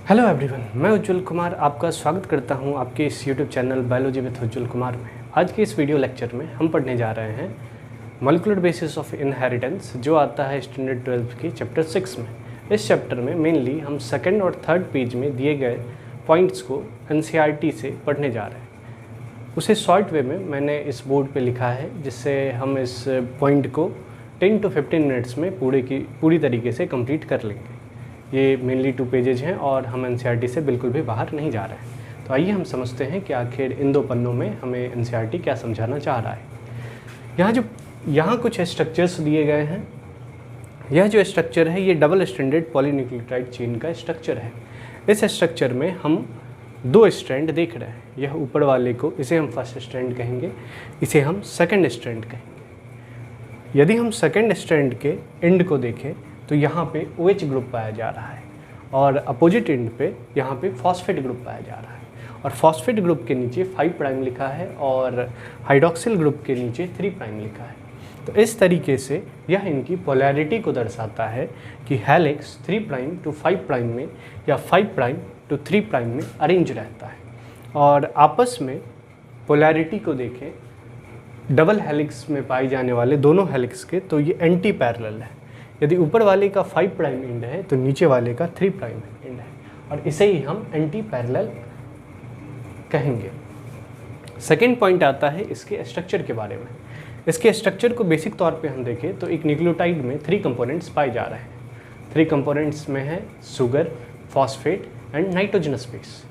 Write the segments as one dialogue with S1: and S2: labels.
S1: Hello everyone, मैं उज्जवल कुमार आपका स्वागत करता हूं आपके इस यूट्यूब चैनल बायोलॉजी विद उज्जवल कुमार में। आज के इस वीडियो लेक्चर में हम पढ़ने जा रहे हैं मॉलिक्यूलर बेसिस ऑफ इनहेरिटेंस, जो आता है स्टैंडर्ड 12 के चैप्टर 6 में। इस चैप्टर में मेनली हम सेकंड और थर्ड पेज में दिए गए पॉइंट्स को एनसीईआरटी से पढ़ने जा रहे हैं। उसे शॉर्ट वे में मैंने इस बोर्ड पे लिखा है, जिससे हम इस पॉइंट को 10 to 15 मिनट्स में पूरी तरीके से कंप्लीट कर लेंगे। ये मेनली 2 पेजेज हैं और हम एनसीईआरटी से बिल्कुल भी बाहर नहीं जा रहे हैं। तो आइए हम समझते हैं कि आखिर इन 2 पन्नों में हमें एनसीईआरटी क्या समझाना चाह रहा है। यहाँ कुछ स्ट्रक्चर्स दिए गए हैं। यह जो स्ट्रक्चर है ये डबल स्ट्रैंडेड पॉलीन्यूक्लियोटाइड चेन का स्ट्रक्चर है। इस स्ट्रक्चर में हम 2 स्ट्रैंड देख रहे हैं। यह ऊपर वाले को, इसे हम फर्स्ट स्ट्रैंड कहेंगे, इसे हम सेकेंड स्ट्रैंड कहेंगे। यदि हम सेकेंड स्ट्रैंड के एंड को देखें तो यहाँ पे OH ग्रुप पाया जा रहा है और अपोजिट एंड पे यहाँ पे फॉस्फेट ग्रुप पाया जा रहा है। और फॉस्फेट ग्रुप के नीचे 5 प्राइम लिखा है और हाइड्रोक्सिल ग्रुप के नीचे 3 प्राइम लिखा है। तो इस तरीके से यह इनकी पोलैरिटी को दर्शाता है कि हेलिक्स 3 प्राइम टू 5 प्राइम में या 5 प्राइम टू 3 प्राइम में अरेंज रहता है। और आपस में पोलैरिटी को देखें, डबल हेलिक्स में पाए जाने वाले दोनों हेलिक्स के, तो ये एंटी पैरेलल है। यदि ऊपर वाले का 5 प्राइम एंड है तो नीचे वाले का 3 प्राइम एंड है, और इसे ही हम एंटी पैरेलल कहेंगे। सेकेंड पॉइंट आता है इसके स्ट्रक्चर के बारे में। इसके स्ट्रक्चर को बेसिक तौर पे हम देखें तो एक न्यूक्लियोटाइड में 3 कंपोनेंट्स पाए जा रहे हैं। 3 कंपोनेंट्स में है sugar, phosphate and nitrogenous base.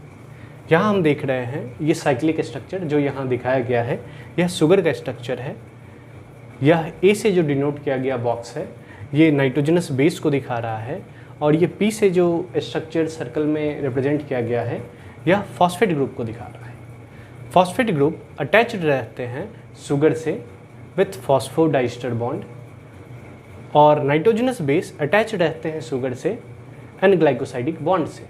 S1: यहाँ हम देख रहे हैं ये साइक्लिक स्ट्रक्चर जो यहाँ दिखाया गया है, यह शुगर का स्ट्रक्चर है। यह ए से जो डिनोट किया गया बॉक्स है ये नाइट्रोजनस बेस को दिखा रहा है, और ये पी से जो स्ट्रक्चर सर्कल में रिप्रेजेंट किया गया है यह फॉस्फेट ग्रुप को दिखा रहा है। फॉस्फेट ग्रुप अटैच्ड रहते हैं शुगर से विथ फॉस्फोडाइस्टर बॉन्ड, और नाइट्रोजनस बेस अटैच रहते हैं शुगर से एन ग्लाइकोसाइडिक बॉन्ड से।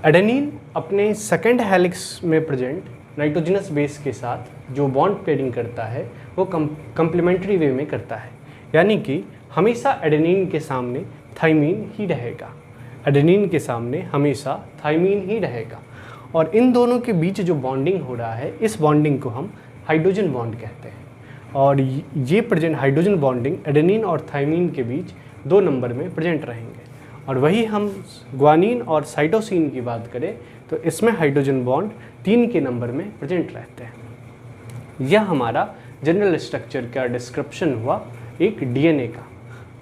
S1: एडेनिन अपने सेकेंड हेलिक्स में प्रेजेंट नाइट्रोजनस बेस के साथ जो बॉन्ड पेयरिंग करता है वो कंप्लीमेंट्री वे में करता है, यानी कि हमेशा एडेनिन के सामने थाइमीन ही रहेगा। एडेनिन के सामने हमेशा थाइमीन ही रहेगा, और इन दोनों के बीच जो बॉन्डिंग हो रहा है इस बॉन्डिंग को हम हाइड्रोजन बॉन्ड कहते हैं। और ये प्रेजेंट हाइड्रोजन बॉन्डिंग एडेनिन और थाइमीन के बीच 2 नंबर में प्रेजेंट रहेंगे। और वही हम ग्वानिन और साइटोसिन की बात करें तो इसमें हाइड्रोजन बॉन्ड 3 के नंबर में प्रेजेंट रहते हैं। यह हमारा जनरल स्ट्रक्चर का डिस्क्रिप्शन हुआ एक डीएनए का।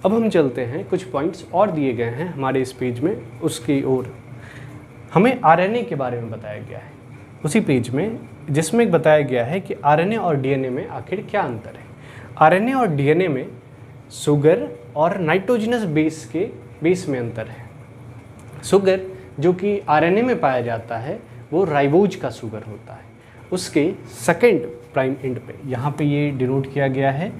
S1: अब हम चलते हैं, कुछ पॉइंट्स और दिए गए हैं हमारे इस पेज में, उसकी ओर। हमें आरएनए के बारे में बताया गया है उसी पेज में, जिसमें बताया गया है कि आरएनए और डीएनए में आखिर क्या अंतर है। आरएनए और डीएनए में शुगर और नाइट्रोजनस बेस के बेस में अंतर है। शुगर जो कि आरएनए में पाया जाता है वो राइबोज का शुगर होता है। उसके सेकेंड प्राइम एंड पे, यहाँ पे ये डिनोट किया गया है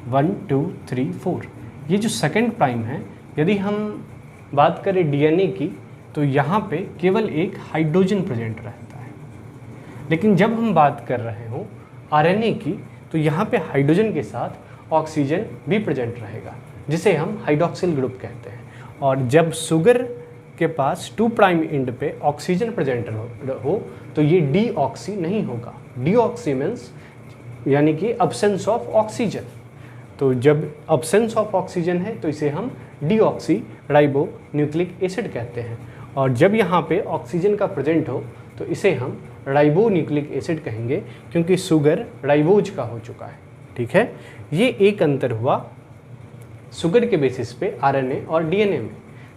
S1: 1 2 3 4। ये जो सेकेंड प्राइम है, यदि हम बात करें डीएनए की तो यहाँ पे केवल एक हाइड्रोजन प्रेजेंट रहता है। लेकिन जब हम बात कर रहे हो आरएनए की तो यहाँ पे हाइड्रोजन के साथ ऑक्सीजन भी प्रेजेंट रहेगा, जिसे हम हाइड्रोक्सिल ग्रुप कहते हैं। और जब शुगर के पास 2 प्राइम एंड पे ऑक्सीजन प्रेजेंट हो तो ये डीऑक्सी नहीं होगा। डीऑक्सी मीन्स यानी कि अब्सेंस ऑफ ऑक्सीजन। तो जब अब्सेंस ऑफ ऑक्सीजन है तो इसे हम डीऑक्सी राइबो न्यूक्लिक एसिड कहते हैं, और जब यहाँ पे ऑक्सीजन का प्रेजेंट हो तो इसे हम राइबो न्यूक्लिक एसिड कहेंगे, क्योंकि शुगर राइबोज का हो चुका है। ठीक है, ये एक अंतर हुआ शुगर के बेसिस पे आरएनए और डीएनए में।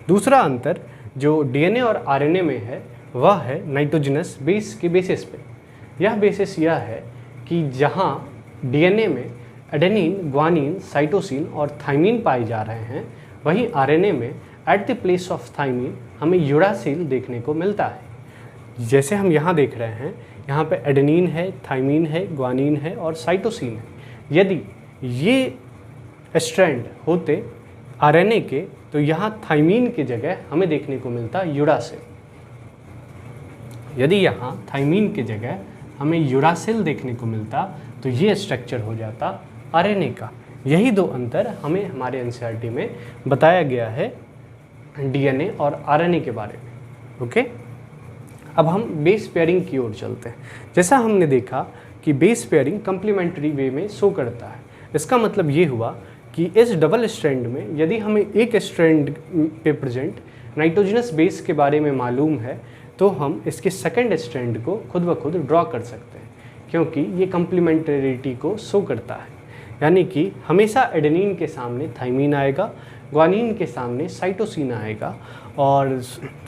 S1: दूसरा अंतर जो डीएनए और आरएनए में है वह है नाइट्रोजनस बेस के बेसिस पे। यह बेसिस यह है कि जहाँ डीएनए में एडेनिन, ग्वानिन, साइटोसिन और थाइमीन पाए जा रहे हैं, वहीं आरएनए में at the place of thymine हमें यूरासिल देखने को मिलता है। जैसे हम यहाँ देख रहे हैं, यहाँ पे एडेनिन है, थाइमीन है, ग्वानिन है और साइटोसिन है। यदि ये स्ट्रैंड होते आरएनए के तो यहाँ थाइमीन की जगह हमें देखने को मिलता यूरासिल। यदि यहाँ थाइमीन की जगह हमें यूरासिल देखने को मिलता तो ये स्ट्रक्चर हो जाता आरएनए का। यही 2 अंतर हमें हमारे एनसीईआरटी में बताया गया है डीएनए और आरएनए के बारे में। ओके, अब हम बेस पेयरिंग की ओर चलते हैं। जैसा हमने देखा कि बेस पेयरिंग कंप्लीमेंट्री वे में शो करता है। इसका मतलब ये हुआ कि इस डबल स्ट्रैंड में यदि हमें एक स्ट्रैंड पे प्रेजेंट नाइट्रोजनस बेस के बारे में मालूम है तो हम इसके सेकंड स्ट्रैंड को खुद ब खुद ड्रॉ कर सकते हैं, क्योंकि ये कंप्लीमेंटरिटी को शो करता है। यानी कि हमेशा एडेनिन के सामने थाइमीन आएगा, ग्वानिन के सामने साइटोसिन आएगा, और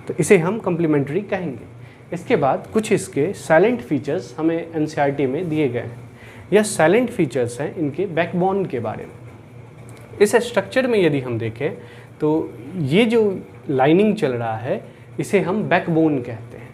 S1: तो इसे हम कंप्लीमेंट्री कहेंगे। इसके बाद कुछ इसके साइलेंट फीचर्स हमें एनसीईआरटी में दिए गए हैं। यह साइलेंट फीचर्स हैं इनके बैकबोन के बारे में। इस स्ट्रक्चर में यदि हम देखें तो ये जो लाइनिंग चल रहा है इसे हम बैकबोन कहते हैं।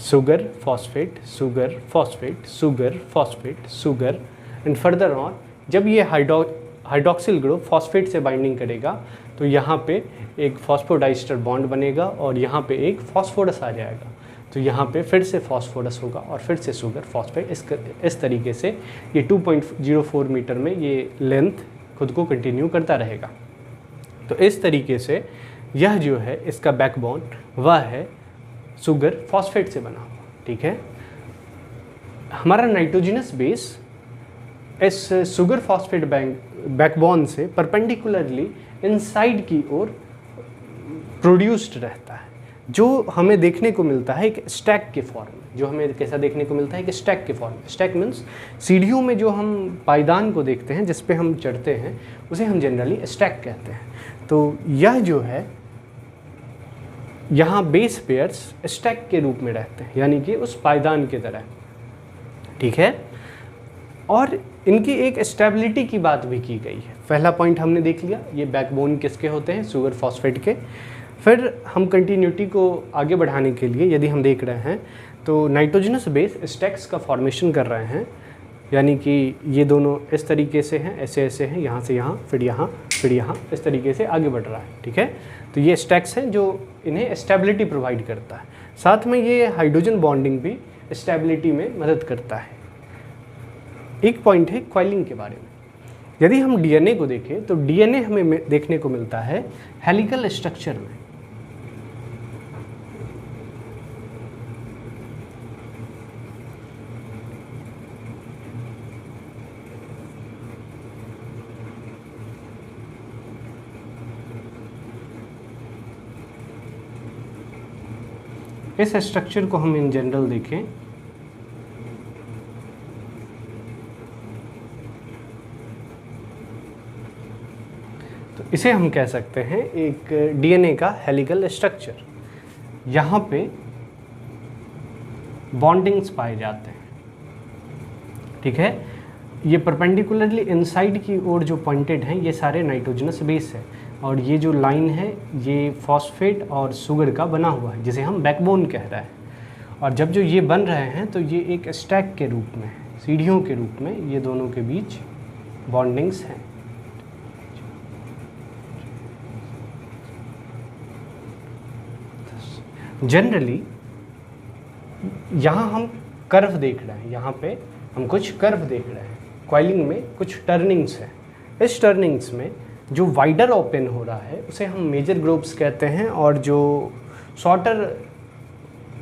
S1: Sugar phosphate, sugar phosphate, sugar phosphate, sugar and further on जब ये हाइड्रोक्सिल ग्रुप फॉस्फेट से बाइंडिंग करेगा तो यहाँ पे एक फॉस्फोडाइस्टर बॉन्ड बनेगा और यहाँ पे एक फॉस्फोरस आ जाएगा। तो यहाँ पे फिर से फॉस्फोरस होगा और फिर से शुगर फॉस्फेट। इस तरीके से ये 2.04 मीटर में ये लेंथ खुद को कंटिन्यू करता रहेगा। तो इस तरीके से यह जो है इसका बैकबोन वह है शुगर फॉस्फेट से बना हुआ। ठीक है, हमारा नाइट्रोजनस बेस इस शुगर फॉस्फेट बैकबोन से परपेंडिकुलरली इनसाइड की ओर प्रोड्यूस्ड रहता है, जो हमें देखने को मिलता है एक स्टैक के फॉर्म में। जो हमें कैसा देखने को मिलता है कि स्टैक के फॉर्म में। स्टैक मीन्स सीढ़ियों में जो हम पायदान को देखते हैं जिस पे हम चढ़ते हैं उसे हम जनरली स्टैक कहते हैं। तो यह जो है यहाँ बेस पेयर्स स्टैक के रूप में रहते हैं, यानी कि उस पायदान की तरह। ठीक है, और इनकी एक स्टेबिलिटी की बात भी की गई है। पहला पॉइंट हमने देख लिया, ये बैकबोन किसके होते हैं, शुगर फॉस्फेट के। फिर हम कंटिन्यूटी को आगे बढ़ाने के लिए यदि हम देख रहे हैं तो नाइट्रोजनस बेस स्टैक्स का फॉर्मेशन कर रहे हैं, यानी कि ये दोनों इस तरीके से हैं, ऐसे ऐसे हैं, यहाँ से यहाँ, फिर यहाँ, फिर यहाँ, इस तरीके से आगे बढ़ रहा है। ठीक है, तो ये स्टैक्स हैं जो इन्हें स्टेबिलिटी प्रोवाइड करता है। साथ में ये हाइड्रोजन बॉन्डिंग भी स्टेबिलिटी में मदद करता है। एक पॉइंट है कॉइलिंग के बारे में। यदि हम डीएनए को देखें तो डीएनए हमें देखने को मिलता है हेलिकल स्ट्रक्चर में। इस स्ट्रक्चर को हम इन जनरल देखें तो इसे हम कह सकते हैं एक डीएनए का हेलिकल स्ट्रक्चर। यहाँ पे बॉन्डिंग्स पाए जाते हैं। ठीक है, ये परपेंडिकुलरली इनसाइड की ओर जो पॉइंटेड हैं ये सारे नाइट्रोजनस बेस है, और ये जो लाइन है ये फॉस्फेट और शुगर का बना हुआ है जिसे हम बैकबोन कह रहे हैं। और जब जो ये बन रहे हैं तो ये एक स्टैक के रूप में, सीढ़ियों के रूप में ये दोनों के बीच बॉन्डिंग्स हैं। जनरली यहाँ हम कर्व देख रहे हैं, यहाँ पे हम कुछ कर्व देख रहे हैं। कॉइलिंग में कुछ टर्निंग्स हैं। इस टर्निंग्स में जो वाइडर ओपन हो रहा है उसे हम मेजर ग्रुप्स कहते हैं, और जो शॉर्टर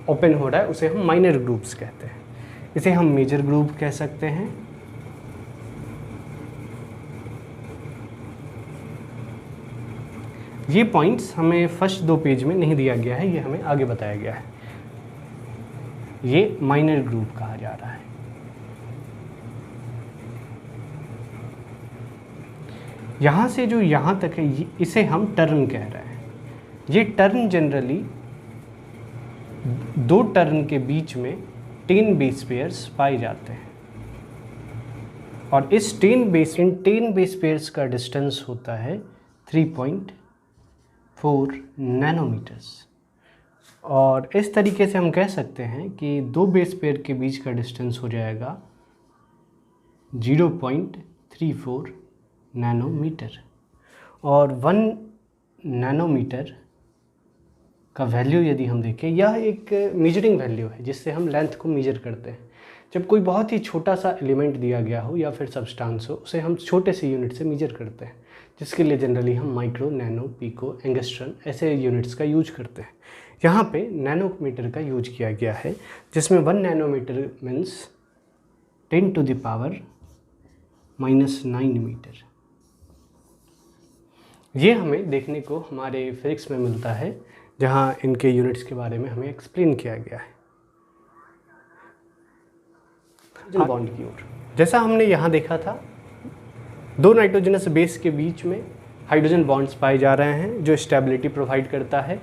S1: ओपन हो रहा है उसे हम माइनर ग्रुप्स कहते हैं। इसे हम मेजर ग्रुप कह सकते हैं। ये पॉइंट्स हमें फर्स्ट 2 पेज में नहीं दिया गया है, ये हमें आगे बताया गया है। ये माइनर ग्रुप कहा जा रहा है। यहाँ से जो यहाँ तक है इसे हम टर्न कह रहे हैं। ये टर्न जनरली 2 टर्न के बीच में 10 बेस पेयर्स पाए जाते हैं, और इस 10 बेस पेयर्स का डिस्टेंस होता है 3.4 नैनोमीटर्स। और इस तरीके से हम कह सकते हैं कि 2 बेस पेयर के बीच का डिस्टेंस हो जाएगा 0.34 नैनोमीटर। और 1 नैनोमीटर का वैल्यू यदि हम देखें, यह एक मेजरिंग वैल्यू है जिससे हम लेंथ को मेजर करते हैं। जब कोई बहुत ही छोटा सा एलिमेंट दिया गया हो या फिर सब्सटेंस हो, उसे हम छोटे से यूनिट से मेजर करते हैं। जिसके लिए जनरली हम माइक्रो, नैनो, पिको, एंगस्ट्रम ऐसे यूनिट्स का यूज करते हैं। यहाँ पे नैनोमीटर का यूज किया गया है, जिसमें 1 नैनोमीटर मीन्स 10⁻⁻⁹ मीटर। ये हमें देखने को हमारे फिजिक्स में मिलता है, जहाँ इनके यूनिट्स के बारे में हमें एक्सप्लेन किया गया है। बॉन्ड की ओर जैसा हमने यहाँ देखा था, 2 नाइट्रोजनस बेस के बीच में हाइड्रोजन बॉन्ड्स पाए जा रहे हैं जो स्टेबिलिटी प्रोवाइड करता है।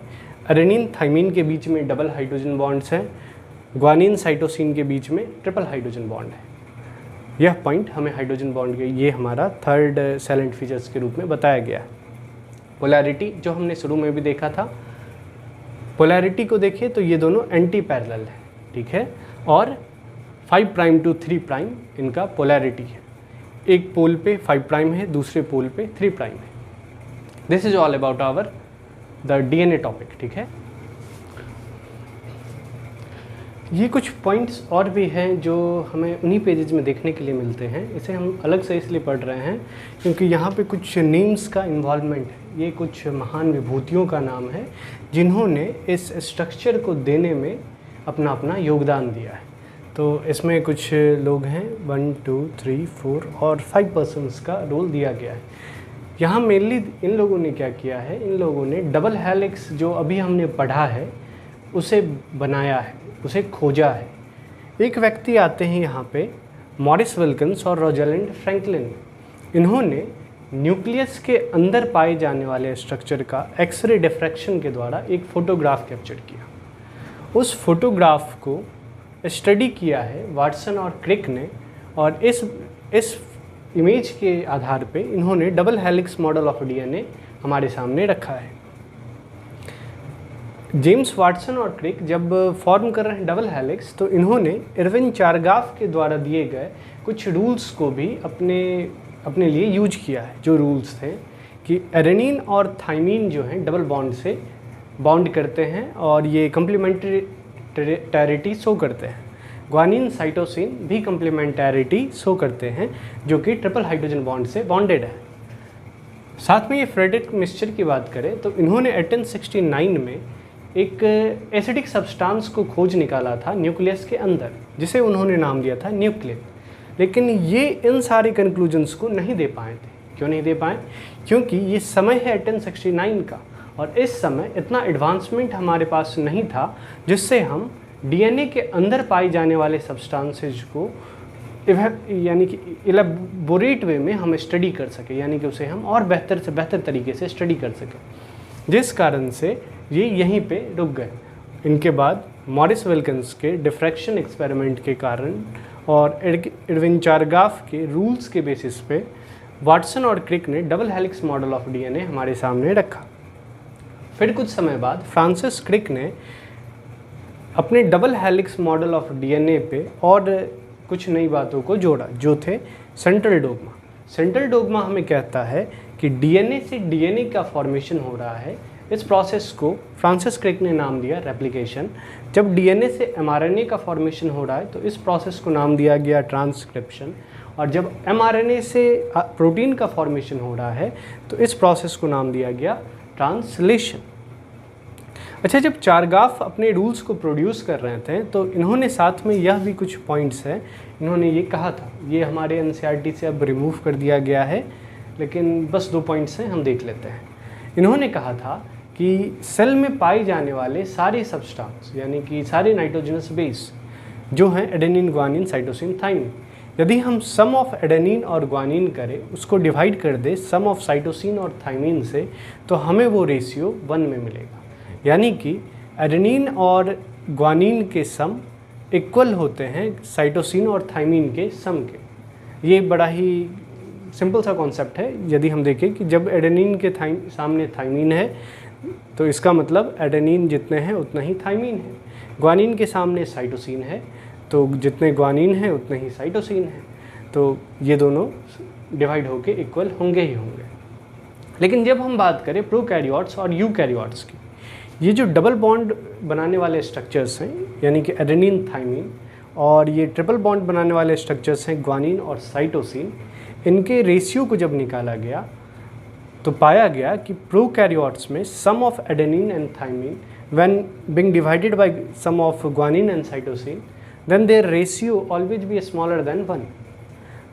S1: एडेनिन थाइमिन के बीच में डबल हाइड्रोजन बॉन्ड्स हैं। ग्वानिन साइटोसिन के बीच में ट्रिपल हाइड्रोजन बॉन्ड है। यह पॉइंट हमें हाइड्रोजन बॉन्ड के ये हमारा थर्ड साइलेंट फीचर्स के रूप में बताया गया है। पोलैरिटी जो हमने शुरू में भी देखा था, पोलैरिटी को देखिए तो ये दोनों एंटी पैरेलल है, ठीक है, और 5 प्राइम टू 3 प्राइम इनका पोलैरिटी है। एक पोल पे 5 प्राइम है, दूसरे पोल पे 3 प्राइम है। This is all about our the DNA topic, ठीक है। ये कुछ पॉइंट्स और भी हैं जो हमें उन्हीं पेजेज में देखने के लिए मिलते हैं। इसे हम अलग से इसलिए पढ़ रहे हैं क्योंकि यहाँ पे कुछ नेम्स का इन्वॉल्वमेंट है। ये कुछ महान विभूतियों का नाम है जिन्होंने इस स्ट्रक्चर को देने में अपना अपना योगदान दिया है। तो इसमें कुछ लोग हैं, 1 2 3 4 और 5 पर्सन्स का रोल दिया गया है। यहाँ मेनली इन लोगों ने क्या किया है, इन लोगों ने डबल हेलिक्स जो अभी हमने पढ़ा है उसे बनाया है, उसे खोजा है। एक व्यक्ति आते हैं यहाँ पे, मॉरिस विल्किंस और रोजलिंड फ्रैंकलिन। इन्होंने न्यूक्लियस के अंदर पाए जाने वाले स्ट्रक्चर का एक्सरे डिफ्रैक्शन के द्वारा एक फ़ोटोग्राफ कैप्चर किया। उस फोटोग्राफ को स्टडी किया है वाटसन और क्रिक ने, और इस इमेज के आधार पे इन्होंने double helix model of DNA हमारे सामने रखा है। जेम्स वाटसन और क्रिक जब फॉर्म कर रहे हैं डबल हेलिक्स, तो इन्होंने इरविन चारगाफ के द्वारा दिए गए कुछ रूल्स को भी अपने लिए यूज किया है। जो रूल्स थे कि एडेनिन और थाइमिन जो हैं डबल बॉन्ड से बॉन्ड करते हैं और ये कम्प्लीमेंटैरिटी शो करते हैं। ग्वानिन साइटोसिन भी कम्प्लीमेंटैरिटी शो करते हैं जो कि ट्रिपल हाइड्रोजन बॉन्ड से बॉन्डेड है। साथ में ये फ्रेडरिक मिक्सचर की बात करें तो इन्होंने 1869 में एक एसिडिक सब्सटेंस को खोज निकाला था न्यूक्लियस के अंदर, जिसे उन्होंने नाम दिया था न्यूक्लियन। लेकिन ये इन सारे कंक्लूजन्स को नहीं दे पाए थे। क्यों नहीं दे पाए? क्योंकि ये समय है 1869 का, और इस समय इतना एडवांसमेंट हमारे पास नहीं था जिससे हम डीएनए के अंदर पाए जाने वाले सब्सटेंसेज को यानी कि इलेबोरेट वे में हम स्टडी कर सके, यानी कि उसे हम और बेहतर से बेहतर तरीके से स्टडी कर सकें, जिस कारण से ये यहीं पे रुक गए। इनके बाद मॉरिस विल्किंस के डिफ्रैक्शन एक्सपेरिमेंट के कारण और इरविन चारगाफ के रूल्स के बेसिस पे वाटसन और क्रिक ने double helix model of DNA हमारे सामने रखा। फिर कुछ समय बाद फ्रांसिस क्रिक ने अपने double helix model of DNA पे और कुछ नई बातों को जोड़ा, जो थे सेंट्रल डोग्मा। सेंट्रल डोग्मा हमें कहता है कि डीएनए से डीएनए का फॉर्मेशन हो रहा है। इस प्रोसेस को फ्रांसिस क्रिक ने नाम दिया रेप्लिकेशन। जब डीएनए से एमआरएनए का फॉर्मेशन हो रहा है तो इस प्रोसेस को नाम दिया गया ट्रांसक्रिप्शन, और जब एमआरएनए से प्रोटीन का फॉर्मेशन हो रहा है तो इस प्रोसेस को नाम दिया गया ट्रांसलेशन। अच्छा, जब चारगाफ अपने रूल्स को प्रोड्यूस कर रहे थे तो इन्होंने साथ में यह भी कुछ पॉइंट्स हैं, इन्होंने ये कहा था, ये हमारे एनसीईआरटी से अब रिमूव कर दिया गया है, लेकिन बस 2 पॉइंट्स हैं, हम देख लेते हैं। इन्होंने कहा था कि सेल में पाए जाने वाले सारे सब्सटेंस यानी कि सारे नाइट्रोजनस बेस जो हैं एडेनिन, ग्वानिन, साइटोसिन, थाइमिन, यदि हम सम ऑफ एडेनिन और ग्वानिन करें, उसको डिवाइड कर दे सम ऑफ साइटोसिन और थाइमिन से, तो हमें वो रेशियो 1 में मिलेगा। यानी कि एडेनिन और ग्वानिन के सम इक्वल होते हैं साइटोसिन और थाइमिन के सम के। ये बड़ा ही सिंपल सा कॉन्सेप्ट है। यदि हम देखें कि जब एडेनिन के सामने थाइमिन है तो इसका मतलब एडेनिन जितने हैं उतना ही थाइमिन है। ग्वानिन के सामने साइटोसिन है तो जितने ग्वानिन है उतने ही साइटोसिन है, तो ये दोनों डिवाइड होके इक्वल होंगे ही होंगे। लेकिन जब हम बात करें प्रोकैरियोट्स और यूकैरियोट्स की, ये जो डबल बॉन्ड बनाने वाले स्ट्रक्चर्स हैं यानी कि एडेनिन, थाइमिन, और ये ट्रिपल बॉन्ड बनाने वाले स्ट्रक्चर्स हैं ग्वानिन और साइटोसिन, इनके रेशियो को जब निकाला गया तो पाया गया कि प्रोकैरियोट्स में sum of adenine and thymine when being divided by sum of guanine and cytosine then their ratio always be smaller than 1।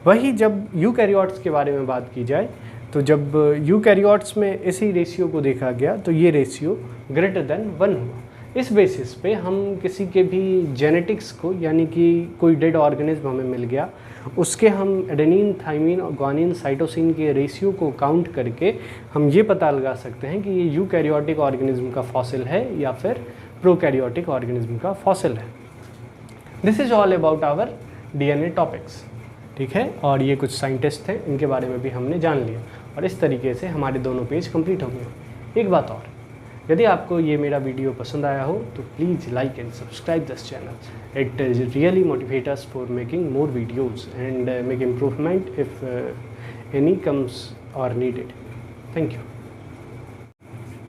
S1: वही जब यूकैरियोट्स के बारे में बात की जाए तो जब यूकैरियोट्स में इसी रेशियो को देखा गया तो ये रेशियो ग्रेटर देन 1 हुआ। इस बेसिस पे हम किसी के भी जेनेटिक्स को, यानी कि कोई डेड ऑर्गेनिज्म हमें मिल गया, उसके हम एडेनिन, थाइमिन और ग्वानिन, साइटोसिन के रेशियो को काउंट करके हम ये पता लगा सकते हैं कि ये यूकैरियोटिक ऑर्गेनिज्म का फॉसिल है या फिर प्रोकैरियोटिक ऑर्गेनिज्म का फॉसिल है। This is all about our DNA topics, ठीक है। और ये कुछ साइंटिस्ट थे, इनके बारे में भी हमने जान लिया और इस तरीके से हमारे दोनों पेज कंप्लीट हो गए। एक बात और, यदि आपको ये मेरा वीडियो पसंद आया हो तो please like and subscribe this channel. It really motivate us for making more videos and make improvement if any comes और नीडेड। Thank you.